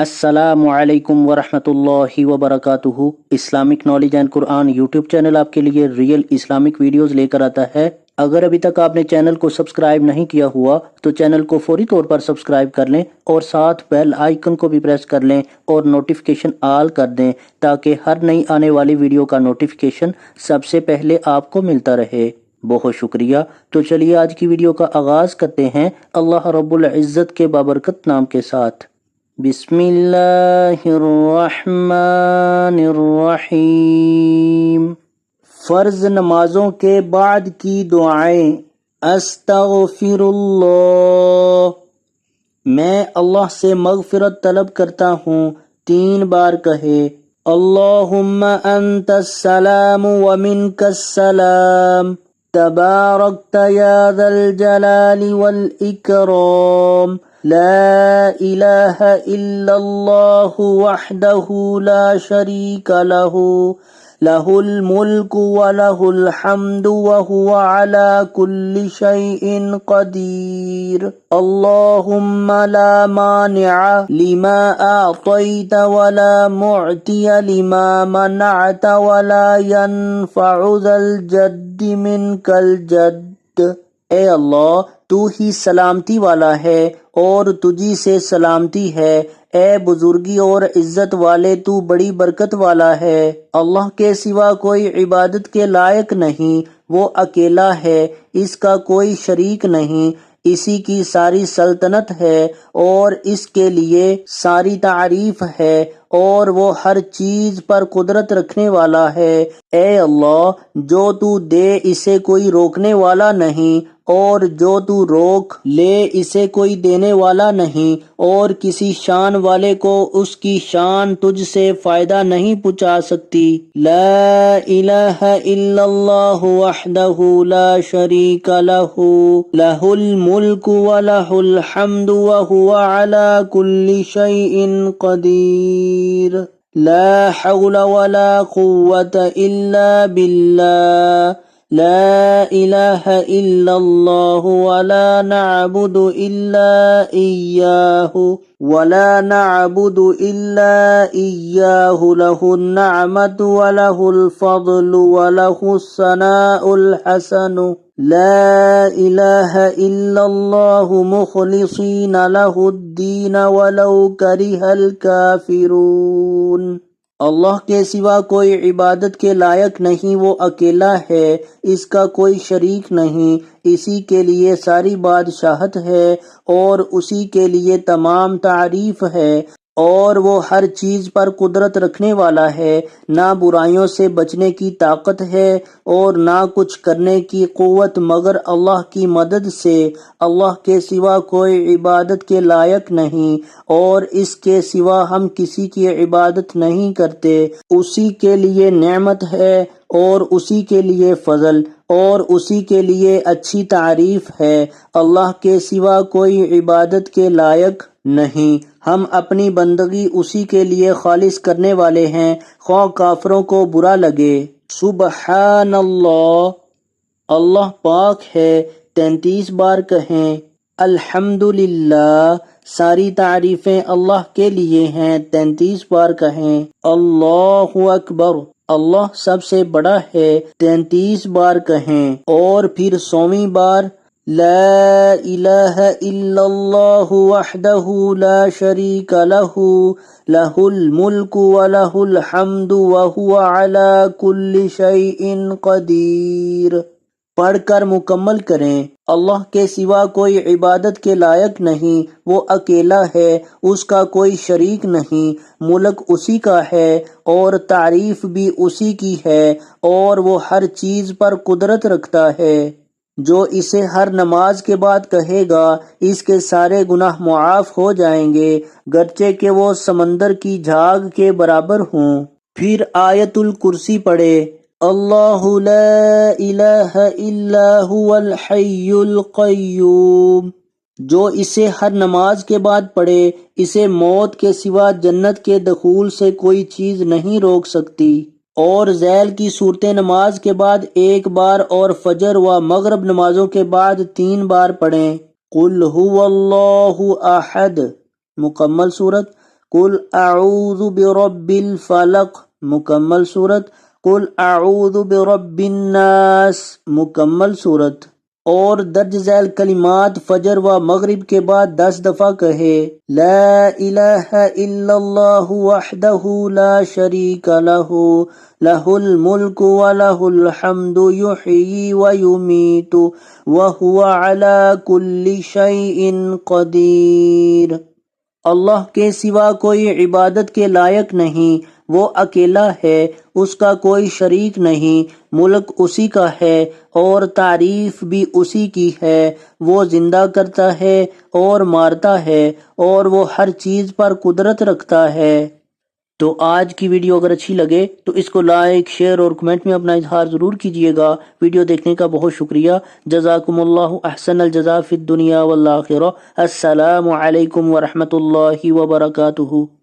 السلام علیکم ورحمۃ اللہ وبرکاتہ۔ Islamic knowledge and Quran YouTube channel آپ کے لیے ریئل اسلامک ویڈیوز لے کر آتا ہے۔ اگر ابھی تک آپ نے چینل کو سبسکرائب نہیں کیا ہوا تو چینل کو فوری طور پر سبسکرائب کر لیں اور ساتھ بیل آئیکن کو بھی پریس کر لیں اور نوٹیفیکیشن آل کر دیں تاکہ ہر نئی آنے والی ویڈیو کا نوٹیفیکیشن سب سے پہلے آپ کو ملتا رہے۔ بہت شکریہ۔ تو چلیے آج کی ویڈیو کا آغاز کرتے ہیں اللہ رب العزت کے بابرکت نام کے ساتھ۔ بسم اللہ الرحمن الرحیم۔ فرض نمازوں کے بعد کی دعائیں۔ استغفر اللہ، میں اللہ سے مغفرت طلب کرتا ہوں، 3 بار کہے۔ اللہم انت السلام ومنک السلام، تبارکت یا ذا الجلال والاکرام، لا الہ الا اللہ وحدہ لا شریک لہ، لہ الملک ولہ الحمد وہو علی کل شیء قدیر، اللہم لا مانع لما اعطیت ولا معطی لما منعت ولا ينفع ذا الجد منک الجد۔ اے اللہ، تو ہی سلامتی والا ہے اور تجھی سے سلامتی ہے، اے بزرگی اور عزت والے تو بڑی برکت والا ہے۔ اللہ کے سوا کوئی عبادت کے لائق نہیں، وہ اکیلا ہے، اس کا کوئی شریک نہیں، اسی کی ساری سلطنت ہے اور اس کے لیے ساری تعریف ہے اور وہ ہر چیز پر قدرت رکھنے والا ہے۔ اے اللہ، جو تو دے اسے کوئی روکنے والا نہیں اور جو تو روک لے اسے کوئی دینے والا نہیں، اور کسی شان والے کو اس کی شان تجھ سے فائدہ نہیں پہنچا سکتی۔ لا الہ الا اللہ وحدہ لا شریک لہ، لہ الملک ولہ الحمد وہو علی کل شیء قدیر، لا حول ولا قوة الا باللہ، لا الہ الا اللہ ولا نعبد الا ایاہ، ولا نعبد الا ایاہ، لہ النعمت ولہ الفضل ولہ الثناء الحسن، لا الہ الا اللہ مخلصین لہ الدین ولو کرہ الکافرون۔ اللہ کے سوا کوئی عبادت کے لائق نہیں، وہ اکیلا ہے، اس کا کوئی شریک نہیں، اسی کے لیے ساری بادشاہت ہے اور اسی کے لیے تمام تعریف ہے، اور وہ ہر چیز پر قدرت رکھنے والا ہے، نہ برائیوں سے بچنے کی طاقت ہے اور نہ کچھ کرنے کی قوت مگر اللہ کی مدد سے۔ اللہ کے سوا کوئی عبادت کے لائق نہیں اور اس کے سوا ہم کسی کی عبادت نہیں کرتے، اسی کے لیے نعمت ہے اور اسی کے لیے فضل اور اسی کے لیے اچھی تعریف ہے۔ اللہ کے سوا کوئی عبادت کے لائق نہیں، ہم اپنی بندگی اسی کے لیے خالص کرنے والے ہیں، خواہ کافروں کو برا لگے۔ سبحان اللہ، اللہ پاک ہے، 33 بار کہیں۔ الحمدللہ، ساری تعریفیں اللہ کے لیے ہیں، 33 بار کہیں۔ اللہ اکبر، اللہ سب سے بڑا ہے، 33 بار کہیں۔ اور پھر 100ویں بار لا الہ الا اللہ وحدہ لا شریک لہ، لہ الملک ولہ الحمد وہو علی کل شیء قدیر پڑھ کر مکمل کریں۔ اللہ کے سوا کوئی عبادت کے لائق نہیں، وہ اکیلا ہے، اس کا کوئی شریک نہیں، ملک اسی کا ہے اور تعریف بھی اسی کی ہے، اور وہ ہر چیز پر قدرت رکھتا ہے۔ جو اسے ہر نماز کے بعد کہے گا اس کے سارے گناہ معاف ہو جائیں گے، گرچہ کہ وہ سمندر کی جھاگ کے برابر ہوں۔ پھر آیت الکرسی پڑھے۔ اللہ لا الہ الا هو الحی القیوم، جو اسے ہر نماز کے بعد پڑھے اسے موت کے سوا جنت کے دخول سے کوئی چیز نہیں روک سکتی۔ اور ذیل کی صورت نماز کے بعد 1 بار اور فجر و مغرب نمازوں کے بعد 3 بار پڑھیں۔ قل هو اللہ احد، مکمل صورت۔ قل اعوذ برب الفلق مکمل صورت، قل اعوذ برب الناس مکمل صورت، اور درج ذیل کلمات فجر و مغرب کے بعد 10 دفعہ کہے، لا الہ الا اللہ وحدہ لا شریک لہ لہ الملک ولہ الحمد یحیی ویمیت وہو علی کل شیء قدیر۔ اللہ کے سوا کوئی عبادت کے لائق نہیں، وہ اکیلا ہے، اس کا کوئی شریک نہیں، ملک اسی کا ہے اور تعریف بھی اسی کی ہے، وہ زندہ کرتا ہے اور مارتا ہے اور وہ ہر چیز پر قدرت رکھتا ہے۔ تو آج کی ویڈیو اگر اچھی لگے تو اس کو لائک، شیئر اور کمنٹ میں اپنا اظہار ضرور کیجیے گا۔ ویڈیو دیکھنے کا بہت شکریہ۔ جزاکم اللہ احسن الجزاء فی الدنیا والآخرہ۔ السلام علیکم ورحمۃ اللہ وبرکاتہ۔